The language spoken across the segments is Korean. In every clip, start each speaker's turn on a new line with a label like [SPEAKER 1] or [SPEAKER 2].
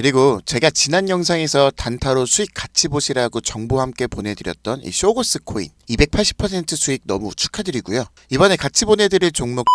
[SPEAKER 1] 그리고 제가 지난 영상에서 단타로 수익 같이 보시라고 정보 함께 보내드렸던 이 쇼고스 코인 280% 수익 너무 축하드리고요. 이번에 같이 보내드릴 종목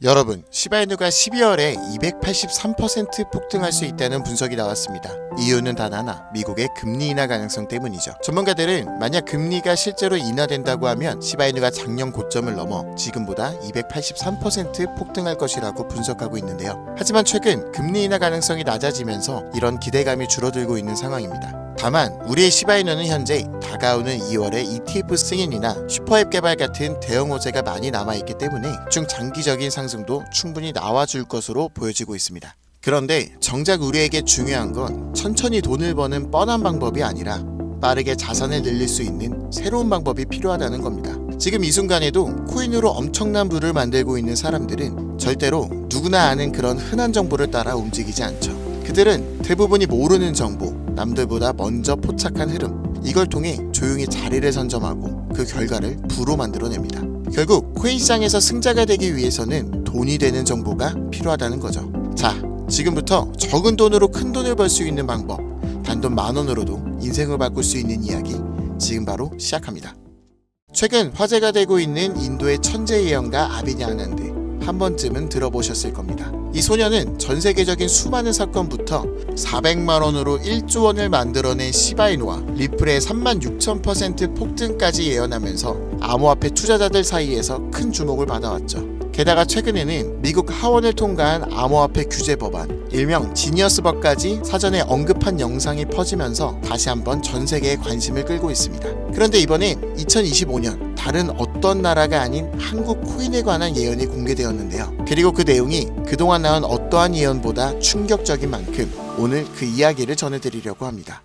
[SPEAKER 1] 여러분, 시바이누가 12월에 283% 폭등할 수 있다는 분석이 나왔습니다. 이유는 단 하나, 미국의 금리 인하 가능성 때문이죠. 전문가들은 만약 금리가 실제로 인하된다고 하면 시바이누가 작년 고점을 넘어 지금보다 283% 폭등할 것이라고 분석하고 있는데요. 하지만 최근 금리 인하 가능성이 낮아지면서 이런 기대감이 줄어들고 있는 상황입니다. 다만 우리의 시바이누는 현재 다가오는 2월에 ETF 승인이나 슈퍼앱 개발 같은 대형 호재가 많이 남아있기 때문에 중장기적인 상승도 충분히 나와줄 것으로 보여지고 있습니다. 그런데 정작 우리에게 중요한 건 천천히 돈을 버는 뻔한 방법이 아니라 빠르게 자산을 늘릴 수 있는 새로운 방법이 필요하다는 겁니다. 지금 이 순간에도 코인으로 엄청난 부를 만들고 있는 사람들은 절대로 누구나 아는 그런 흔한 정보를 따라 움직이지 않죠. 그들은 대부분이 모르는 정보, 남들보다 먼저 포착한 흐름, 이걸 통해 조용히 자리를 선점하고 그 결과를 부로 만들어냅니다. 결국 코인 시장에서 승자가 되기 위해서는 돈이 되는 정보가 필요하다는 거죠. 자, 지금부터 적은 돈으로 큰 돈을 벌 수 있는 방법, 단돈 10,000원으로도 인생을 바꿀 수 있는 이야기 지금 바로 시작합니다. 최근 화제가 되고 있는 인도의 천재 예언가 아비냐 아난드, 한 번쯤은 들어보셨을 겁니다. 이 소녀는 전 세계적인 수많은 사건부터 400만 원으로 1조 원을 만들어낸 시바이누와 리플의 36,000% 폭등까지 예언하면서 암호화폐 투자자들 사이에서 큰 주목을 받아왔죠. 게다가 최근에는 미국 하원을 통과한 암호화폐 규제 법안, 일명 지니어스법까지 사전에 언급한 영상이 퍼지면서 다시 한번 전 세계의 관심을 끌고 있습니다. 그런데 이번엔 2025년 다른 어떤 나라가 아닌 한국 코인에 관한 예언이 공개되었는데요. 그리고 그 내용이 그동안 나온 어떠한 예언보다 충격적인 만큼 오늘 그 이야기를 전해드리려고 합니다.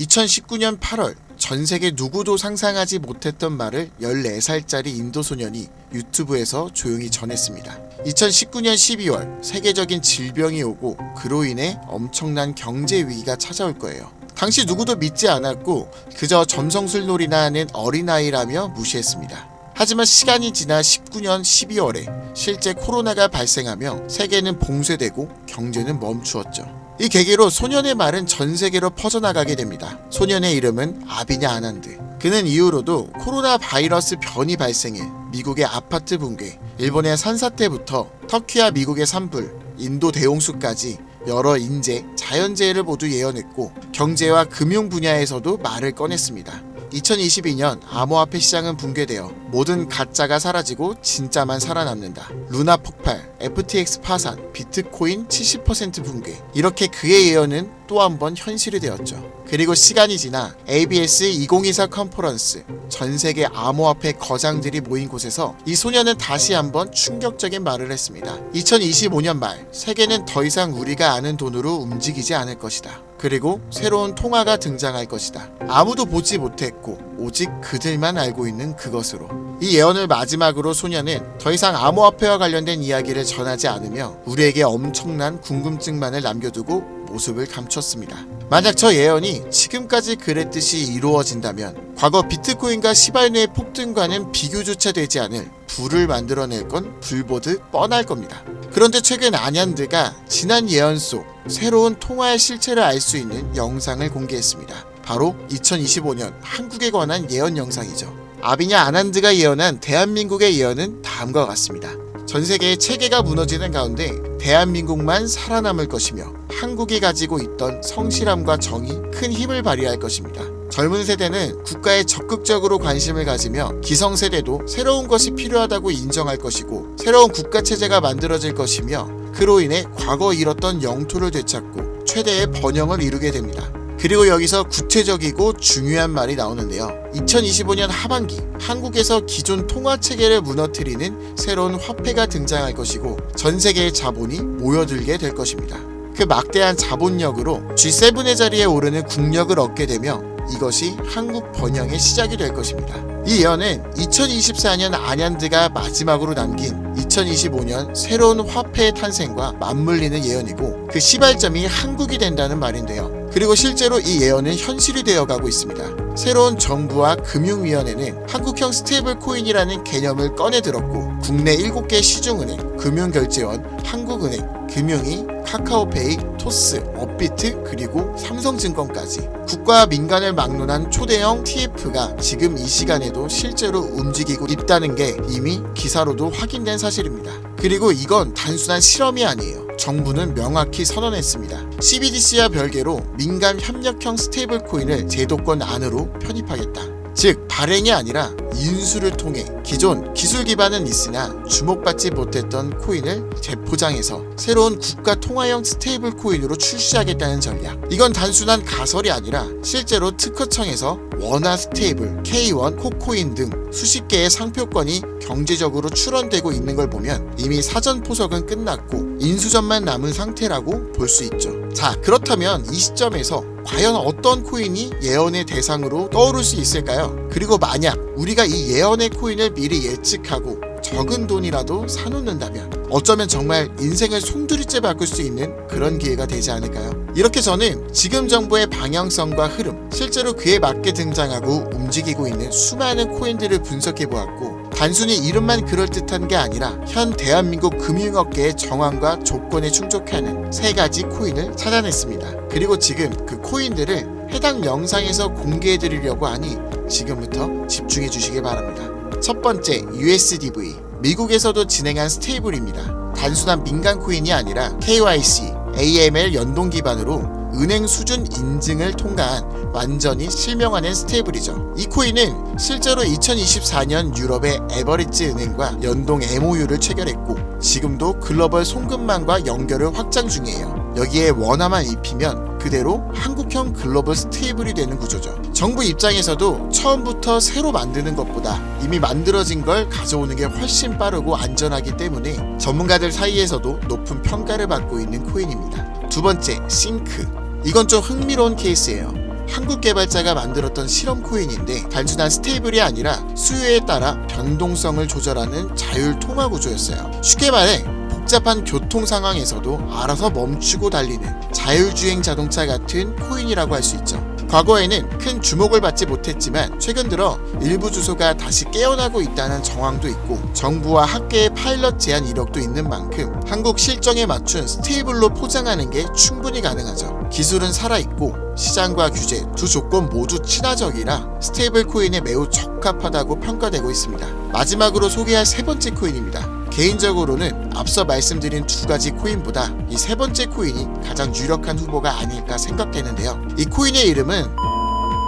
[SPEAKER 1] 2019년 8월 전 세계 누구도 상상하지 못했던 말을 14살짜리 인도 소년이 유튜브에서 조용히 전했습니다. 2019년 12월 세계적인 질병이 오고 그로 인해 엄청난 경제 위기가 찾아올 거예요. 당시 누구도 믿지 않았고 그저 점성술놀이나 하는 어린아이라며 무시했습니다. 하지만 시간이 지나 19년 12월에 실제 코로나가 발생하며 세계는 봉쇄되고 경제는 멈추었죠. 이 계기로 소년의 말은 전 세계로 퍼져나가게 됩니다. 소년의 이름은 아비냐 아난드. 그는 이후로도 코로나 바이러스 변이 발생해 미국의 아파트 붕괴, 일본의 산사태부터 터키와 미국의 산불, 인도 대홍수까지 여러 인재, 자연재해를 모두 예언했고 경제와 금융 분야에서도 말을 꺼냈습니다. 2022년 암호화폐 시장은 붕괴되어 모든 가짜가 사라지고 진짜만 살아남는다. 루나 폭발, FTX 파산, 비트코인 70% 붕괴. 이렇게 그의 예언은 또 한 번 현실이 되었죠. 그리고 시간이 지나 ABS 2024 컨퍼런스, 전 세계 암호화폐 거장들이 모인 곳에서 이 소년은 다시 한번 충격적인 말을 했습니다. 2025년 말 세계는 더 이상 우리가 아는 돈으로 움직이지 않을 것이다. 그리고 새로운 통화가 등장할 것이다. 아무도 보지 못했고 오직 그들만 알고 있는 그것으로. 이 예언을 마지막으로 소년은 더 이상 암호화폐와 관련된 이야기를 전하지 않으며 우리에게 엄청난 궁금증만을 남겨두고 모습을 감췄습니다. 만약 저 예언이 지금까지 그랬듯이 이루어진다면 과거 비트코인과 시바이누의 폭등과는 비교조차 되지 않을 부를 만들어낼 건 불보듯 뻔할 겁니다. 그런데 최근 아난드가 지난 예언 속 새로운 통화의 실체를 알 수 있는 영상을 공개했습니다. 바로 2025년 한국에 관한 예언 영상이죠. 아비냐 아난드가 예언한 대한민국의 예언은 다음과 같습니다. 전 세계의 체계가 무너지는 가운데 대한민국만 살아남을 것이며 한국이 가지고 있던 성실함과 정이 큰 힘을 발휘할 것입니다. 젊은 세대는 국가에 적극적으로 관심을 가지며 기성세대도 새로운 것이 필요하다고 인정할 것이고 새로운 국가체제가 만들어질 것이며 그로 인해 과거 잃었던 영토를 되찾고 최대의 번영을 이루게 됩니다. 그리고 여기서 구체적이고 중요한 말이 나오는데요. 2025년 하반기 한국에서 기존 통화체계를 무너뜨리는 새로운 화폐가 등장할 것이고 전 세계의 자본이 모여들게 될 것입니다. 그 막대한 자본력으로 G7의 자리에 오르는 국력을 얻게 되며 이것이 한국 번영의 시작이 될 것입니다. 이 예언은 2024년 아난드가 마지막으로 남긴 2025년 새로운 화폐의 탄생과 맞물리는 예언이고 그 시발점이 한국이 된다는 말인데요. 그리고 실제로 이 예언은 현실이 되어가고 있습니다. 새로운 정부와 금융위원회는 한국형 스테이블 코인이라는 개념을 꺼내 들었고 국내 7개 시중은행, 금융결제원, 한국은행, 금융위, 카카오페이, 토스, 업비트 그리고 삼성증권까지 국가와 민간을 막론한 초대형 TF가 지금 이 시간에도 실제로 움직이고 있다는 게 이미 기사로도 확인된 사실입니다. 그리고 이건 단순한 실험이 아니에요. 정부는 명확히 선언했습니다. CBDC와 별개로 민간 협력형 스테이블 코인을 제도권 안으로 편입하겠다. 즉 발행이 아니라 인수를 통해 기존 기술 기반은 있으나 주목받지 못했던 코인을 재포장해서 새로운 국가 통화형 스테이블 코인으로 출시하겠다는 전략. 이건 단순한 가설이 아니라 실제로 특허청에서 원화 스테이블, K1, 코코인 등 수십 개의 상표권이 경제적으로 출원되고 있는 걸 보면 이미 사전 포석은 끝났고 인수전만 남은 상태라고 볼 수 있죠. 자, 그렇다면 이 시점에서 과연 어떤 코인이 예언의 대상으로 떠오를 수 있을까요? 그리고 만약 우리가 이 예언의 코인을 미리 예측하고 적은 돈이라도 사놓는다면 어쩌면 정말 인생을 송두리째 바꿀 수 있는 그런 기회가 되지 않을까요? 이렇게 저는 지금 정부의 방향성과 흐름, 실제로 그에 맞게 등장하고 움직이고 있는 수많은 코인들을 분석해보았고 단순히 이름만 그럴듯한 게 아니라 현 대한민국 금융업계의 정황과 조건에 충족하는 3가지 코인을 찾아냈습니다. 그리고 지금 그 코인들을 해당 영상에서 공개해드리려고 하니 지금부터 집중해 주시길 바랍니다. 첫 번째, USDV. 미국에서도 진행한 스테이블입니다. 단순한 민간 코인이 아니라 KYC, AML 연동 기반으로 은행 수준 인증을 통과한 완전히 실명화된 스테이블이죠. 이 코인은 실제로 2024년 유럽의 에버리지 은행과 연동 MOU를 체결했고 지금도 글로벌 송금망과 연결을 확장 중이에요. 여기에 원화만 입히면 그대로 한국형 글로벌 스테이블이 되는 구조죠. 정부 입장에서도 처음부터 새로 만드는 것보다 이미 만들어진 걸 가져오는 게 훨씬 빠르고 안전하기 때문에 전문가들 사이에서도 높은 평가를 받고 있는 코인입니다. 두 번째, 싱크. 이건 좀 흥미로운 케이스예요. 한국 개발자가 만들었던 실험 코인인데 단순한 스테이블이 아니라 수요에 따라 변동성을 조절하는 자율 통화 구조였어요. 쉽게 말해 복잡한 교통 상황에서도 알아서 멈추고 달리는 자율주행 자동차 같은 코인이라고 할 수 있죠. 과거에는 큰 주목을 받지 못했지만 최근 들어 일부 주소가 다시 깨어나고 있다는 정황도 있고 정부와 학계의 파일럿 제안 이력도 있는 만큼 한국 실정에 맞춘 스테이블로 포장하는 게 충분히 가능하죠. 기술은 살아있고 시장과 규제 두 조건 모두 친화적이라 스테이블 코인에 매우 적합하다고 평가되고 있습니다. 마지막으로 소개할 3번째 코인입니다. 개인적으로는 앞서 말씀드린 2가지 코인보다 이 3번째 코인이 가장 유력한 후보가 아닐까 생각되는데요. 이 코인의 이름은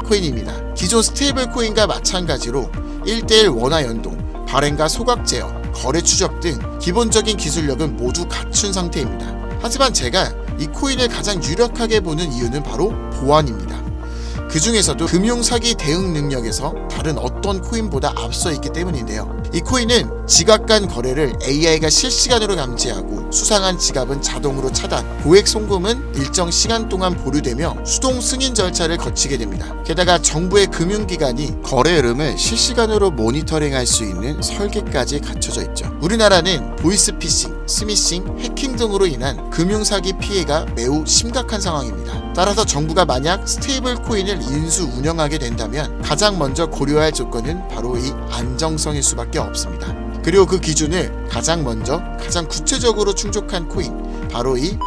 [SPEAKER 1] 코인입니다. 기존 스테이블 코인과 마찬가지로 1:1 원화 연동, 발행과 소각 제어, 거래 추적 등 기본적인 기술력은 모두 갖춘 상태입니다. 하지만 제가 이 코인을 가장 유력하게 보는 이유는 바로 보안입니다. 그 중에서도 금융사기 대응 능력에서 다른 어떤 코인보다 앞서 있기 때문인데요. 이 코인은 지갑 간 거래를 AI가 실시간으로 감지하고 수상한 지갑은 자동으로 차단, 고액 송금은 일정 시간 동안 보류되며 수동 승인 절차를 거치게 됩니다. 게다가 정부의 금융기관이 거래 흐름을 실시간으로 모니터링할 수 있는 설계까지 갖춰져 있죠. 우리나라는 보이스피싱, 스미싱, 해킹 등으로 인한 금융사기 피해가 매우 심각한 상황입니다. 따라서 정부가 만약 스테이블 코인을 인수 운영하게 된다면 가장 먼저 고려할 조건은 바로 이 안정성일 수밖에 없습니다. 그리고 그 기준을 가장 구체적으로 충족한 코인, 바로 이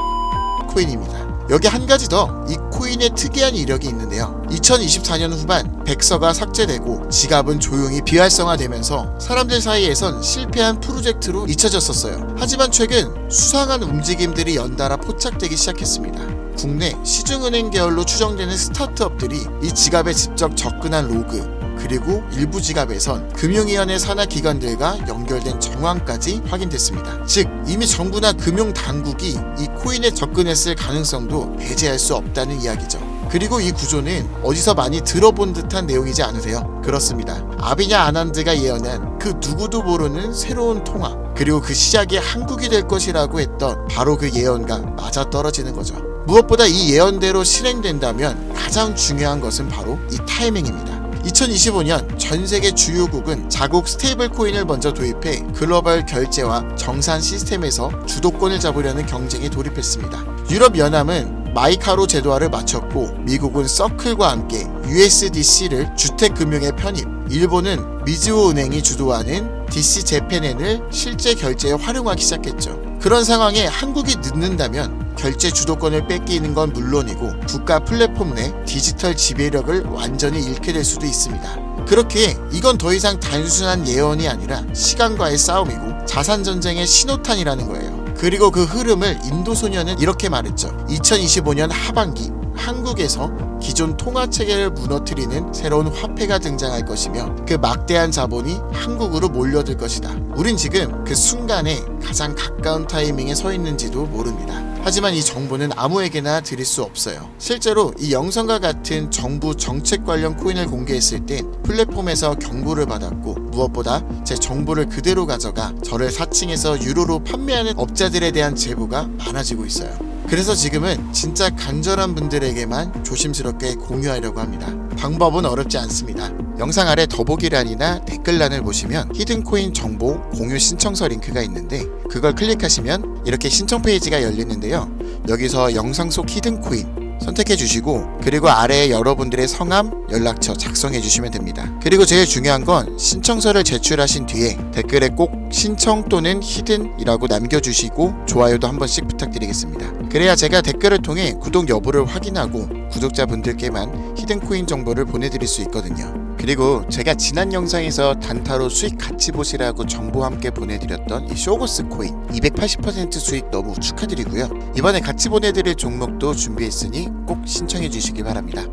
[SPEAKER 1] 코인입니다. 여기 한 가지 더 이 코인의 특이한 이력이 있는데요. 2024년 후반 백서가 삭제되고 지갑은 조용히 비활성화되면서 사람들 사이에선 실패한 프로젝트로 잊혀졌었어요. 하지만 최근 수상한 움직임들이 연달아 포착되기 시작했습니다. 국내 시중은행 계열로 추정되는 스타트업들이 이 지갑에 직접 접근한 로그, 그리고 일부 지갑에선 금융위원회 산하 기관들과 연결된 정황까지 확인됐습니다. 즉 이미 정부나 금융당국이 이 코인에 접근했을 가능성도 배제할 수 없다는 이야기죠. 그리고 이 구조는 어디서 많이 들어본 듯한 내용이지 않으세요? 그렇습니다. 아비냐 아난드가 예언한 그 누구도 모르는 새로운 통화, 그리고 그 시작이 한국이 될 것이라고 했던 바로 그 예언과 맞아떨어지는 거죠. 무엇보다 이 예언대로 실행된다면 가장 중요한 것은 바로 이 타이밍입니다. 2025년 전 세계 주요국은 자국 스테이블 코인을 먼저 도입해 글로벌 결제와 정산 시스템에서 주도권을 잡으려는 경쟁에 돌입했습니다. 유럽연합은 마이카로 제도화를 마쳤고 미국은 서클과 함께 USDC를 주택금융에 편입, 일본은 미즈호 은행이 주도하는 DC 재팬엔을 실제 결제에 활용하기 시작했죠. 그런 상황에 한국이 늦는다면 결제 주도권을 뺏기는 건 물론이고 국가 플랫폼 내 디지털 지배력을 완전히 잃게 될 수도 있습니다. 그렇기에 이건 더 이상 단순한 예언이 아니라 시간과의 싸움이고 자산전쟁의 신호탄이라는 거예요. 그리고 그 흐름을 인도소년은 이렇게 말했죠. 2025년 하반기 한국에서 기존 통화체계를 무너뜨리는 새로운 화폐가 등장할 것이며 그 막대한 자본이 한국으로 몰려들 것이다. 우린 지금 그 순간에 가장 가까운 타이밍에 서 있는지도 모릅니다. 하지만 이 정보는 아무에게나 드릴 수 없어요. 실제로 이 영상과 같은 정부 정책 관련 코인을 공개했을 땐 플랫폼에서 경고를 받았고 무엇보다 제 정보를 그대로 가져가 저를 사칭해서 유로로 판매하는 업자들에 대한 제보가 많아지고 있어요. 그래서 지금은 진짜 간절한 분들에게만 조심스럽게 공유하려고 합니다. 방법은 어렵지 않습니다. 영상 아래 더보기란이나 댓글란을 보시면 히든코인 정보 공유 신청서 링크가 있는데 그걸 클릭하시면 이렇게 신청 페이지가 열리는데요. 여기서 영상 속 히든코인 선택해 주시고 그리고 아래에 여러분들의 성함, 연락처 작성해 주시면 됩니다. 그리고 제일 중요한 건 신청서를 제출하신 뒤에 댓글에 꼭 신청 또는 히든이라고 남겨주시고 좋아요도 한 번씩 부탁드리겠습니다. 그래야 제가 댓글을 통해 구독 여부를 확인하고 구독자분들께만 히든코인 정보를 보내드릴 수 있거든요. 그리고 제가 지난 영상에서 단타로 수익 같이 보시라고 정보 함께 보내드렸던 이 쇼고스 코인 280% 수익 너무 축하드리고요. 이번에 같이 보내드릴 종목도 준비했으니 꼭 신청해 주시기 바랍니다.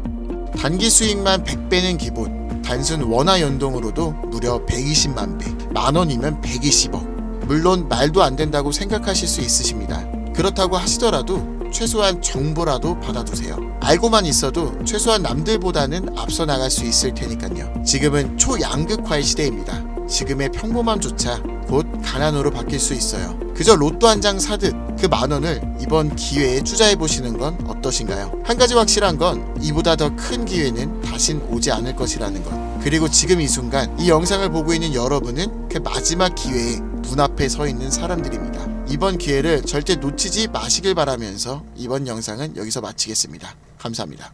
[SPEAKER 1] 단기 수익만 100배는 기본, 단순 원화 연동으로도 무려 120만 배, 만원이면 120억. 물론 말도 안 된다고 생각하실 수 있으십니다. 그렇다고 하시더라도 최소한 정보라도 받아두세요. 알고만 있어도 최소한 남들보다는 앞서 나갈 수 있을 테니까요. 지금은 초양극화의 시대입니다. 지금의 평범함조차 곧 가난으로 바뀔 수 있어요. 그저 로또 한 장 사듯 그 만원을 이번 기회에 투자해보시는 건 어떠신가요? 한 가지 확실한 건 이보다 더 큰 기회는 다신 오지 않을 것이라는 것. 그리고 지금 이 순간 이 영상을 보고 있는 여러분은 그 마지막 기회에 문 앞에 서 있는 사람들입니다. 이번 기회를 절대 놓치지 마시길 바라면서 이번 영상은 여기서 마치겠습니다. 감사합니다.